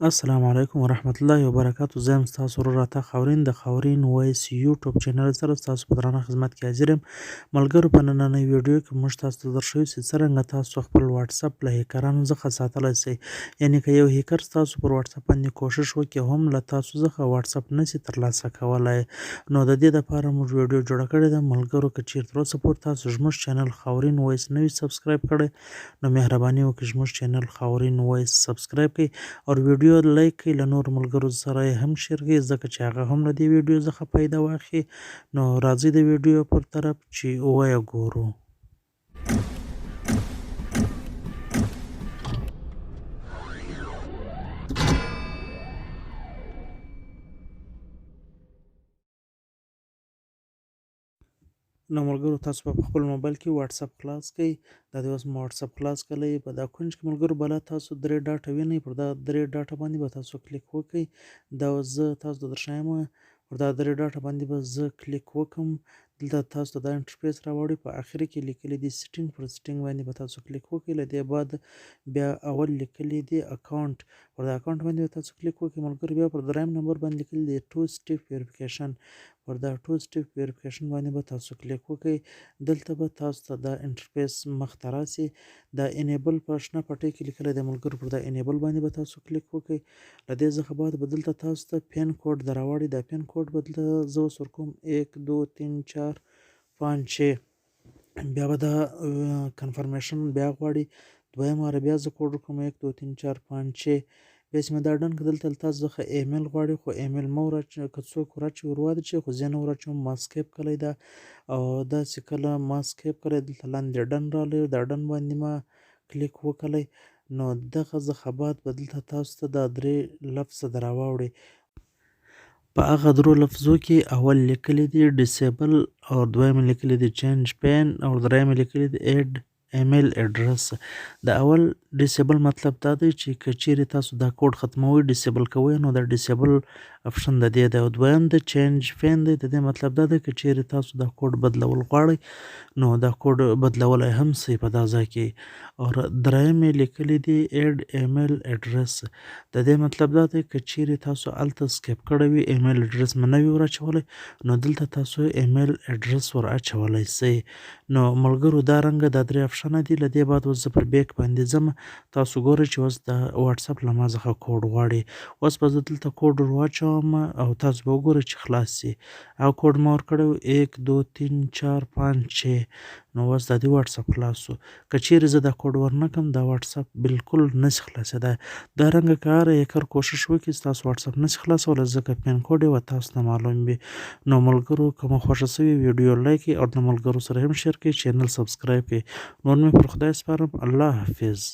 السلام علیکم ورحمت الله وبرکاتو. زه یم ستاسو ورور راتګ خاورین د خاورین وایس یوټیوب چینل سره ستاسو په درانه خدمت کې حاضر یم. ملګرو، په نننۍ ویډیو کې موږ تاسو ته درښیو چې څرنګه تاسو خپل واتساپ له هیکرانو څخه ساتلی شئ. یعنې که یو هیکر ستاسو پر واتساپ باندې کوشش وکړي هم له تاسو څخه واتساپ نشي ترلاسه کولی، نو د دې دپاره موږ ویډیو جوړه کړې ده. ملګرو، که چیرته تر اوسه پورې تاسو زموږ چینل خاورین وایس نه وي سبسکرایب کړی، نو مهرباني وکړئ زموږ چینل خاورین وایس سبسکرایب کړئ او ویډیو لایک کړئ، له نورو ملګرو سره یې هم شیر کړئ ځکه چې هغه هم له دې ویډیو څخه فایده واخلي. نو راځئ د ویډیو پر طرف چې ویې ګورو. نو ملګرو، تاسو په خپل موبایل کې واتساپ خلاص کړئ. دا د اوس مو واتساپ خلاص کړئ. په دا کونج کې ملګرو بلا تاسو 3 ډاټه وینئ، پر دا 3 ډاټه باندې به تاسو کلیک وکړئ. دا اوس زه تاسو ته درښایم، پر دا 3 ډاټه باندې به زه کلیک وکړم. دلته تاسو ته دا انټرفیس راوړي، په اخر کې لیکلي دي سیټینګ، پر سیټینګ باندې به تاسو کلیک وکړئ. له دې بعد بیا اول لیکلي دي اکاونټ، پر دا اکاونټ باندې به تاسو کلیک وکړئ. ملګرو، بیا پر دریم نمبر باندې لیکلي دي 2 سټیپ ویریفیکیشن، پر دا 2 سټیپ ویریفیکیشن باندې به تاسو کلیک وکړئ. دلته به تاسو ته دا انټرفیس مخ ته راسي. دا انیبل په شنه پټۍ کې لیکلی دی ملګرو، پر دا انیبل باندې به تاسو کلیک وکړئ. له دې څخه بعد به دلته تاسو ته پین کوډ در راوړي. دا پین کوډ به دلته زه اوس ورکوم 1 2 3 4 5 6. بیا به دا کنفرمیشن بیا غواړي، دویم واره بیا زه کوډ ورکوم 1 2 3 4 5 6. بیا چې مې دا ډن کړه، دلته له تاسو څخه ایمیل غواړي، خو ایمیل مه ور که څوک ور اچوي ور واچوي، خو زه نه ور اچوم. ما سکیپ کړی ده، او داسې کله ما سکیپ کړی، دلته لاندې ډن راغلی، دا ډن باندې ما کلیک وکړی. نو دغه څخه بعد به دلته تاسو ته دا 3 لفظه در راواوړي. په هغه 3 لفظو کې اول لیکلی دی ډیسیبل، او دویم لیکلی دی چینج پین، او دریم لیکلی دی ایډ ایمیل اډرس. د اول ډیسیبل مطلب دا دی چې که چیرې تاسو دا کوډ ختموئ، ډیسیبل کوئ، نو دا ډیسیبل اپشن د دې دی. او دویم د چینج پین دی، د دې مطلب دا دی که چیرې تاسو دا کوډ بدلول غواړئ، نو دا کوډ بدلولی هم سئ په دا ځای کې. او دریم یې لیکلی دی ایډ ایمیل اډرس. د دې مطلب دا دی که چیرې تاسو هلته سکیپ کړی وي، ایمیل اډرس مو نه وي ور اچولی، نو دلته تاسو ایمیل اډرس ور اچولی سئ. نو ملګرو، دا رنګه دا 3 اپشنه دي. له دې بعد اوس زه پر بیک باندې ځم. تاسو ګورئ چې اوس د واتساپ له ما څخه کوډ غواړي. اوس به زه دلته کوډ ور واچوم، او تاسو به وګورئ چې خلاص سي. او کوډ ما ورکړی و 1 2 3 4 5 6. نو اوس دا د واتساپ خلاص سو. که چیرې زه دا کوډ ورنه کړم، دا واتساپ بالکل نسي خلاصېدی. دا رنګه که هر هیکر کوشش وکړي ستاسو واتساپ نسي خلاصولی، ځکه پین کوډ یې به تاسو ته معلوم وي. نو ملګرو، که مو خوښه سوې ویډیو لایک کړئ، او د ملګرو سره هم شیر کړئ، چینل سبسکرایب کړئ. نور مې پر خدای سپارم. الله حافظ.